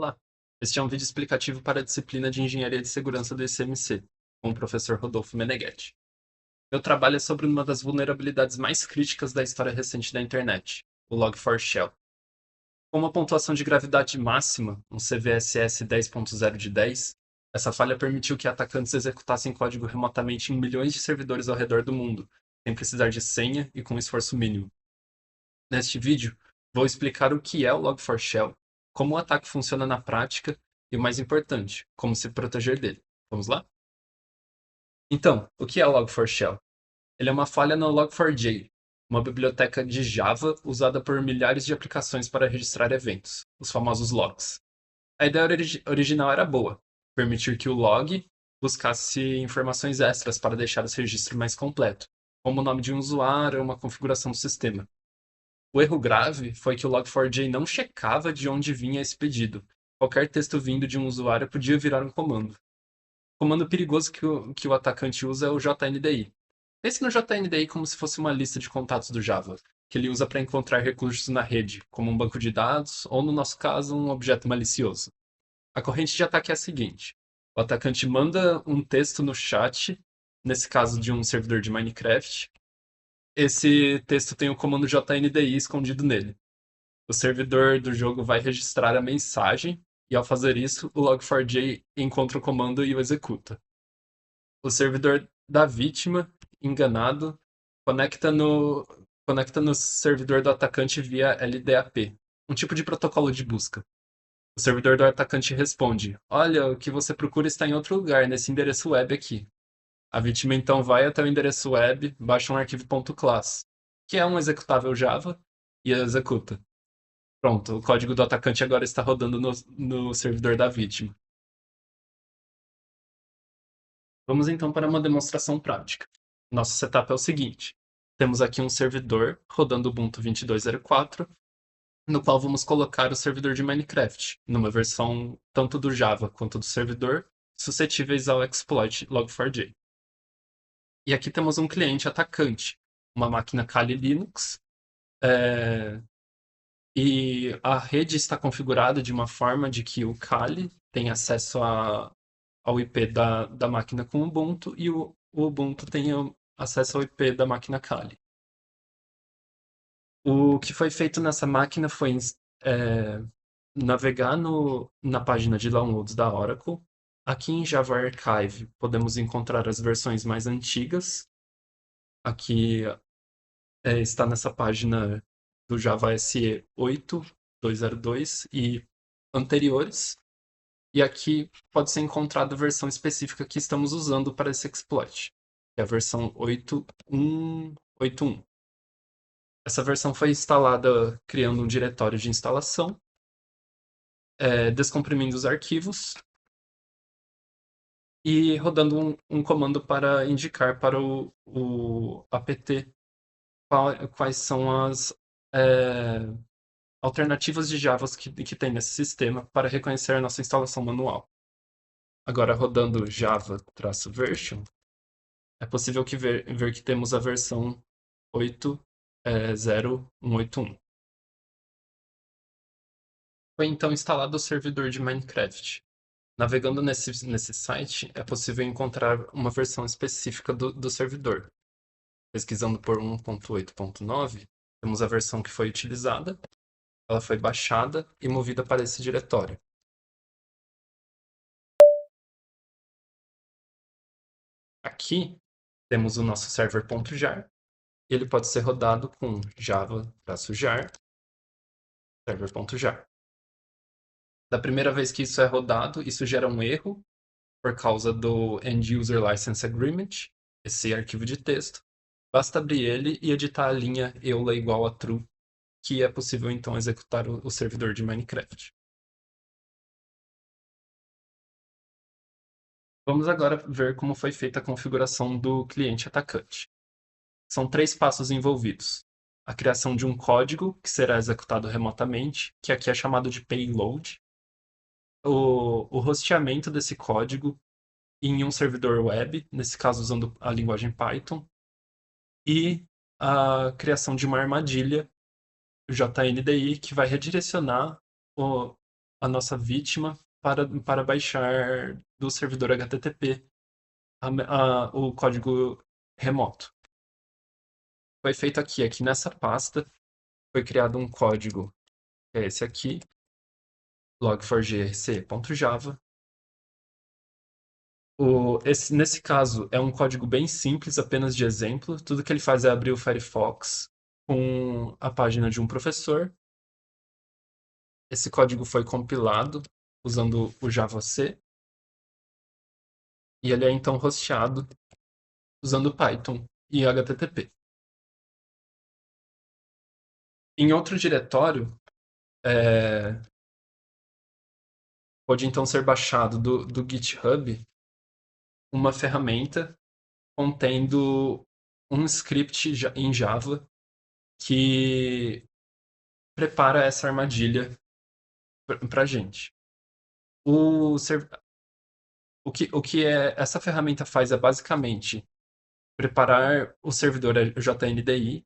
Olá, este é um vídeo explicativo para a disciplina de Engenharia de Segurança do ICMC, com o professor Rodolfo Meneghetti. Meu trabalho é sobre uma das vulnerabilidades mais críticas da história recente da internet, o Log4Shell. Com uma pontuação de gravidade máxima, um CVSS 10.0 de 10, essa falha permitiu que atacantes executassem código remotamente em milhões de servidores ao redor do mundo, sem precisar de senha e com esforço mínimo. Neste vídeo, vou explicar o que é o Log4Shell, como o ataque funciona na prática e, o mais importante, como se proteger dele. Vamos lá? Então, o que é o Log4Shell? Ele é uma falha no Log4j, uma biblioteca de Java usada por milhares de aplicações para registrar eventos, os famosos logs. A ideia original era boa, permitir que o log buscasse informações extras para deixar esse registro mais completo, como o nome de um usuário ou uma configuração do sistema. O erro grave foi que o Log4j não checava de onde vinha esse pedido. Qualquer texto vindo de um usuário podia virar um comando. O comando perigoso que o atacante usa é o JNDI. Pense no JNDI como se fosse uma lista de contatos do Java, que ele usa para encontrar recursos na rede, como um banco de dados ou, no nosso caso, um objeto malicioso. A corrente de ataque é a seguinte: o atacante manda um texto no chat, nesse caso de um servidor de Minecraft. Esse texto tem o comando JNDI escondido nele. O servidor do jogo vai registrar a mensagem, e ao fazer isso, o Log4j encontra o comando e o executa. O servidor da vítima, enganado, conecta no, conecta no servidor do atacante via LDAP, um tipo de protocolo de busca. O servidor do atacante responde: Olha, o que você procura está em outro lugar, nesse endereço web aqui. A vítima então vai até o endereço web, baixa um arquivo .class, que é um executável Java, e executa. Pronto, o código do atacante agora está rodando no servidor da vítima. Vamos então para uma demonstração prática. Nosso setup é o seguinte: temos aqui um servidor rodando Ubuntu 22.04, no qual vamos colocar o servidor de Minecraft, numa versão tanto do Java quanto do servidor, suscetíveis ao exploit Log4j. E aqui temos um cliente atacante, uma máquina Kali Linux, é, e a rede está configurada de uma forma de que o Kali tem acesso ao IP da máquina com Ubuntu e o Ubuntu tem acesso ao IP da máquina Kali. O que foi feito nessa máquina foi é, navegar na página de downloads da Oracle. Aqui em Java Archive podemos encontrar as versões mais antigas. Aqui está nessa página do Java SE 8.202 e anteriores. E aqui pode ser encontrada a versão específica que estamos usando para esse exploit, que é a versão 8.1.8.1. Essa versão foi instalada criando um diretório de instalação, descomprimindo os arquivos e rodando um comando para indicar para o apt quais são as é, alternativas de Java que tem nesse sistema para reconhecer a nossa instalação manual. Agora, rodando java-version, é possível ver que temos a versão 8.0.181. Foi então instalado o servidor de Minecraft. Navegando nesse site, é possível encontrar uma versão específica do servidor. Pesquisando por 1.8.9, temos a versão que foi utilizada, ela foi baixada e movida para esse diretório. Aqui temos o nosso server.jar, e ele pode ser rodado com java-jar, server.jar. Da primeira vez que isso é rodado, isso gera um erro por causa do End User License Agreement, esse arquivo de texto. Basta abrir ele e editar a linha EULA igual a true, que é possível então executar o servidor de Minecraft. Vamos agora ver como foi feita a configuração do cliente atacante. São 3 passos envolvidos: a criação de um código que será executado remotamente, que aqui é chamado de payload, o rosteamento desse código em um servidor web, nesse caso usando a linguagem Python, e a criação de uma armadilha JNDI que vai redirecionar a nossa vítima para baixar do servidor HTTP o código remoto. Foi feito aqui nessa pasta, foi criado um código, que é esse aqui, log4j.rc.java. Nesse caso, é um código bem simples, apenas de exemplo. Tudo que ele faz é abrir o Firefox com a página de um professor. Esse código foi compilado usando o JavaC. E ele é então hosteado usando Python e HTTP. Em outro diretório, pode então ser baixado do GitHub uma ferramenta contendo um script em Java que prepara essa armadilha para a gente. O que essa ferramenta faz é basicamente preparar o servidor JNDI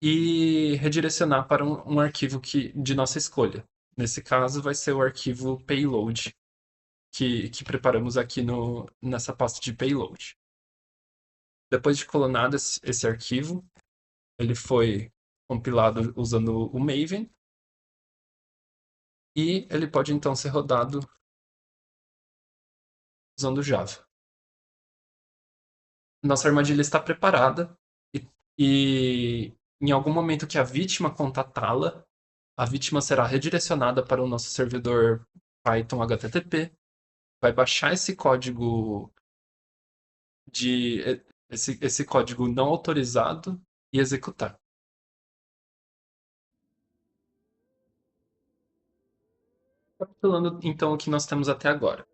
e redirecionar para um arquivo de nossa escolha. Nesse caso, vai ser o arquivo payload que preparamos aqui nessa pasta de payload. Depois de clonado esse arquivo, ele foi compilado usando o Maven e ele pode então ser rodado usando Java. Nossa armadilha está preparada e em algum momento que a vítima contatá-la, a vítima será redirecionada para o nosso servidor Python HTTP, vai baixar esse código esse código não autorizado e executar. Recapitulando então o que nós temos até agora.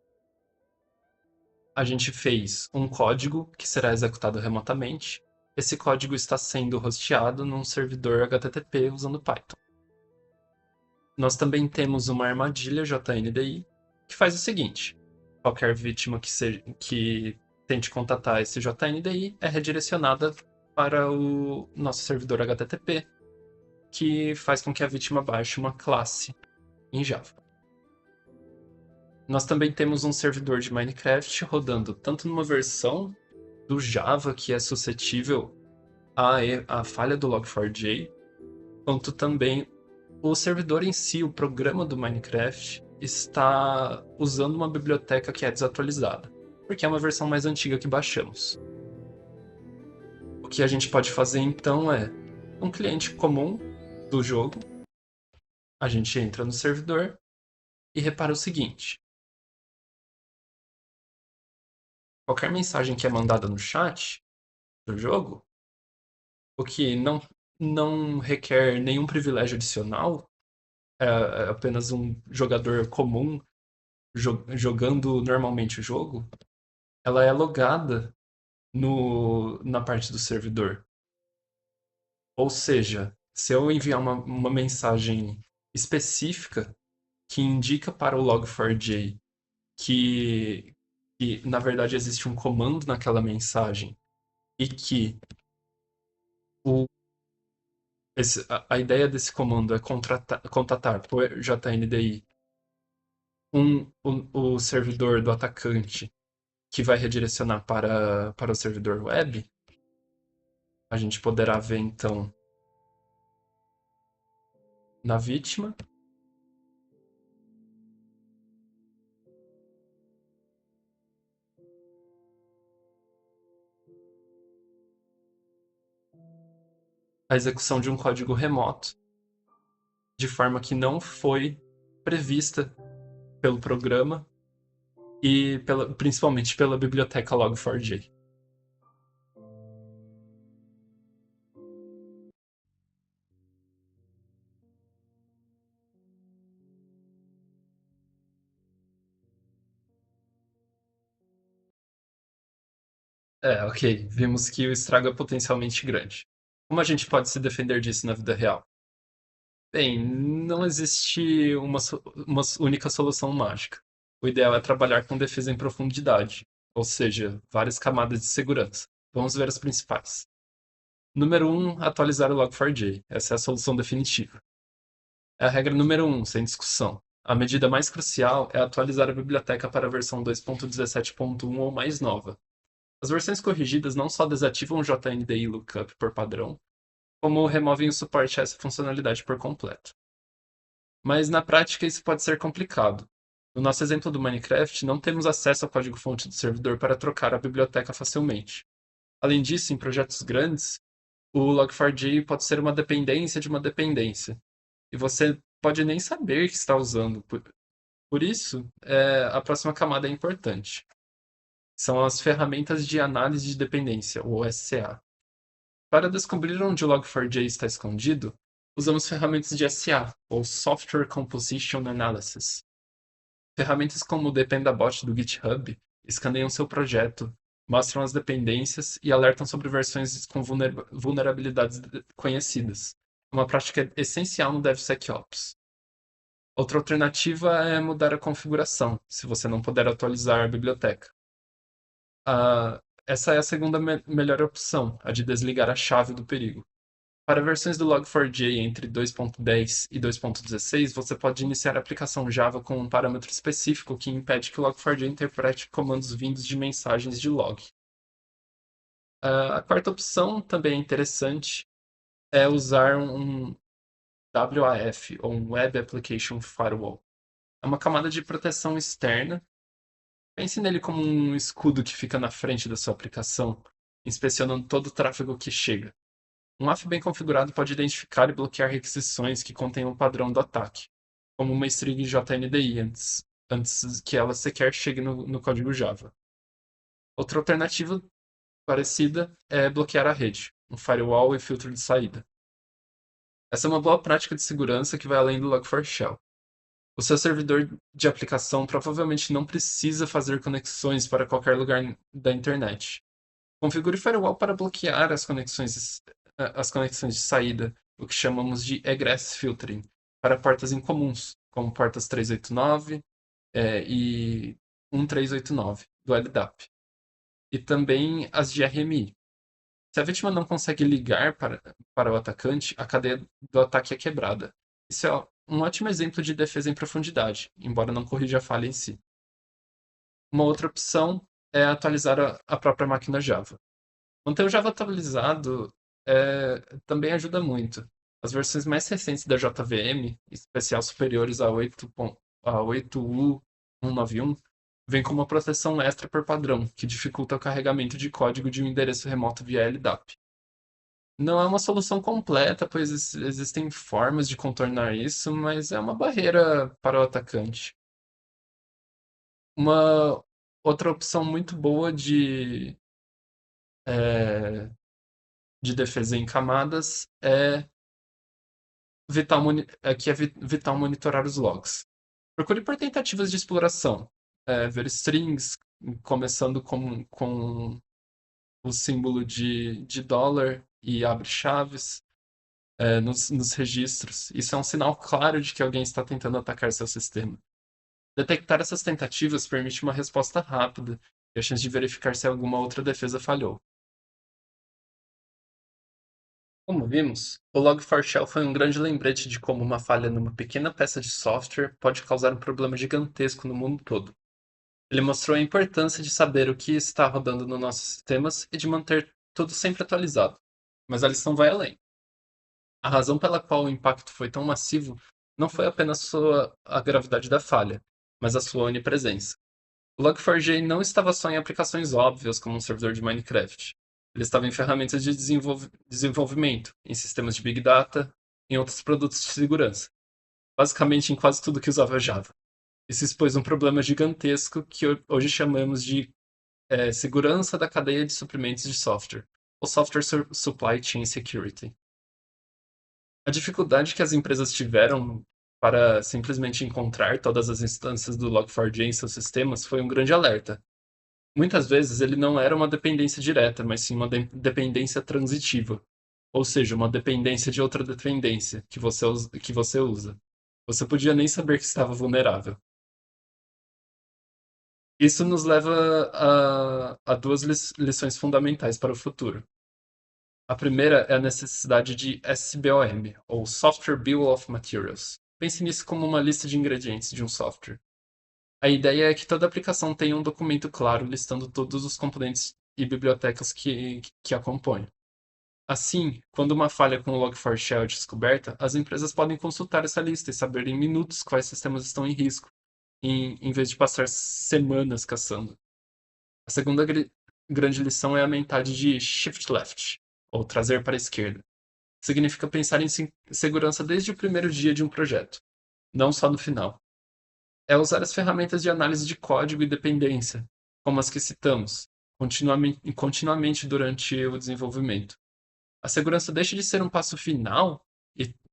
A gente fez um código que será executado remotamente. Esse código está sendo hosteado num servidor HTTP usando Python. Nós também temos uma armadilha JNDI que faz o seguinte: qualquer vítima que tente contatar esse JNDI é redirecionada para o nosso servidor HTTP, que faz com que a vítima baixe uma classe em Java. Nós também temos um servidor de Minecraft rodando tanto numa versão do Java que é suscetível à falha do Log4j, quanto também o servidor em si, o programa do Minecraft, está usando uma biblioteca que é desatualizada, porque é uma versão mais antiga que baixamos. O que a gente pode fazer então é um cliente comum do jogo, a gente entra no servidor e repara o seguinte: qualquer mensagem que é mandada no chat do jogo, o que não requer nenhum privilégio adicional, é apenas um jogador comum jogando normalmente o jogo, ela é logada na parte do servidor. Ou seja, se eu enviar uma mensagem específica que indica para o Log4j que na verdade existe um comando naquela mensagem e que o, a ideia desse comando é contatar por JNDI o servidor do atacante que vai redirecionar para o servidor web, a gente poderá ver então na vítima a execução de um código remoto de forma que não foi prevista pelo programa e principalmente pela biblioteca Log4j. Ok, vimos que o estrago é potencialmente grande. Como a gente pode se defender disso na vida real? Bem, não existe uma única solução mágica. O ideal é trabalhar com defesa em profundidade, ou seja, várias camadas de segurança. Vamos ver as principais. Número 1, atualizar o Log4j. Essa é a solução definitiva. É a regra número 1, sem discussão. A medida mais crucial é atualizar a biblioteca para a versão 2.17.1 ou mais nova. As versões corrigidas não só desativam o JNDI Lookup por padrão, como removem o suporte a essa funcionalidade por completo. Mas na prática isso pode ser complicado. No nosso exemplo do Minecraft, não temos acesso ao código-fonte do servidor para trocar a biblioteca facilmente. Além disso, em projetos grandes, o Log4j pode ser uma dependência de uma dependência, e você pode nem saber que está usando. Por isso, a próxima camada é importante. São as ferramentas de análise de dependência, ou SCA. Para descobrir onde o Log4j está escondido, usamos ferramentas de SA, ou Software Composition Analysis. Ferramentas como o Dependabot do GitHub escaneiam seu projeto, mostram as dependências e alertam sobre versões com vulnerabilidades conhecidas. Uma prática essencial no DevSecOps. Outra alternativa é mudar a configuração, se você não puder atualizar a biblioteca. Essa é a segunda melhor opção, a de desligar a chave do perigo. Para versões do Log4j entre 2.10 e 2.16, você pode iniciar a aplicação Java com um parâmetro específico que impede que o Log4j interprete comandos vindos de mensagens de log. A quarta opção, também é interessante, é usar um WAF, ou um Web Application Firewall. É uma camada de proteção externa. Pense nele como um escudo que fica na frente da sua aplicação, inspecionando todo o tráfego que chega. Um WAF bem configurado pode identificar e bloquear requisições que contenham o padrão do ataque, como uma string JNDI antes que ela sequer chegue no código Java. Outra alternativa parecida é bloquear a rede, um firewall e filtro de saída. Essa é uma boa prática de segurança que vai além do Log4Shell. O seu servidor de aplicação provavelmente não precisa fazer conexões para qualquer lugar da internet. Configure firewall para bloquear as conexões de saída, o que chamamos de egress filtering, para portas incomuns, como portas 389 e 1389 do LDAP. E também as de RMI. Se a vítima não consegue ligar para o atacante, a cadeia do ataque é quebrada. Isso é um ótimo exemplo de defesa em profundidade, embora não corrija a falha em si. Uma outra opção é atualizar a própria máquina Java. Manter o Java atualizado também ajuda muito. As versões mais recentes da JVM, em especial superiores a 8U191, vêm com uma proteção extra por padrão, que dificulta o carregamento de código de um endereço remoto via LDAP. Não é uma solução completa, pois existem formas de contornar isso, mas é uma barreira para o atacante. Uma outra opção muito boa de defesa em camadas vital monitorar os logs. Procure por tentativas de exploração, ver strings, começando com o símbolo de dólar e abre chaves nos registros. Isso é um sinal claro de que alguém está tentando atacar seu sistema. Detectar essas tentativas permite uma resposta rápida e a chance de verificar se alguma outra defesa falhou. Como vimos, o Log4Shell foi um grande lembrete de como uma falha numa pequena peça de software pode causar um problema gigantesco no mundo todo. Ele mostrou a importância de saber o que está rodando nos nossos sistemas e de manter tudo sempre atualizado. Mas a lição vai além. A razão pela qual o impacto foi tão massivo não foi apenas a gravidade da falha, mas a sua onipresença. O Log4j não estava só em aplicações óbvias como um servidor de Minecraft. Ele estava em ferramentas de desenvolvimento, em sistemas de Big Data, em outros produtos de segurança. Basicamente em quase tudo que usava Java. Isso expôs um problema gigantesco que hoje chamamos de segurança da cadeia de suprimentos de software, ou Software Supply Chain Security. A dificuldade que as empresas tiveram para simplesmente encontrar todas as instâncias do Log4j em seus sistemas foi um grande alerta. Muitas vezes ele não era uma dependência direta, mas sim uma dependência transitiva, ou seja, uma dependência de outra dependência que você usa. Você podia nem saber que estava vulnerável. Isso nos leva a duas lições fundamentais para o futuro. A primeira é a necessidade de SBOM, ou Software Bill of Materials, Pense nisso como uma lista de ingredientes de um software. A ideia é que toda aplicação tenha um documento claro listando todos os componentes e bibliotecas que a compõem. Assim, quando uma falha com o Log4Shell é descoberta, as empresas podem consultar essa lista e saber em minutos quais sistemas estão em risco, em vez de passar semanas caçando. A segunda grande lição é a mentalidade de shift left, ou trazer para a esquerda. Significa pensar em segurança desde o primeiro dia de um projeto, não só no final. É usar as ferramentas de análise de código e dependência, como as que citamos, continuamente durante o desenvolvimento. A segurança deixa de ser um passo final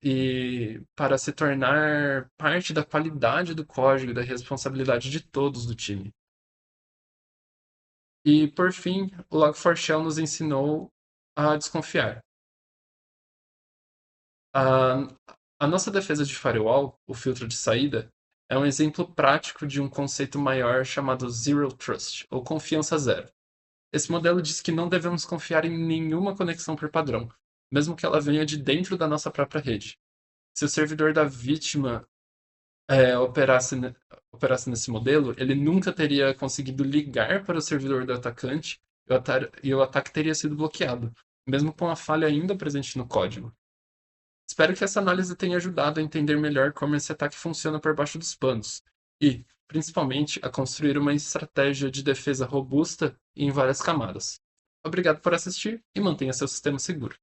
e para se tornar parte da qualidade do código e da responsabilidade de todos do time. E, por fim, o Log4Shell nos ensinou a desconfiar. A, a nossa defesa de firewall, o filtro de saída, é um exemplo prático de um conceito maior chamado Zero Trust, ou confiança zero. Esse modelo diz que não devemos confiar em nenhuma conexão por padrão, mesmo que ela venha de dentro da nossa própria rede. Se o servidor da vítima operasse, operasse nesse modelo, ele nunca teria conseguido ligar para o servidor do atacante e o ataque teria sido bloqueado, mesmo com a falha ainda presente no código. Espero que essa análise tenha ajudado a entender melhor como esse ataque funciona por baixo dos panos e, principalmente, a construir uma estratégia de defesa robusta e em várias camadas. Obrigado por assistir e mantenha seu sistema seguro.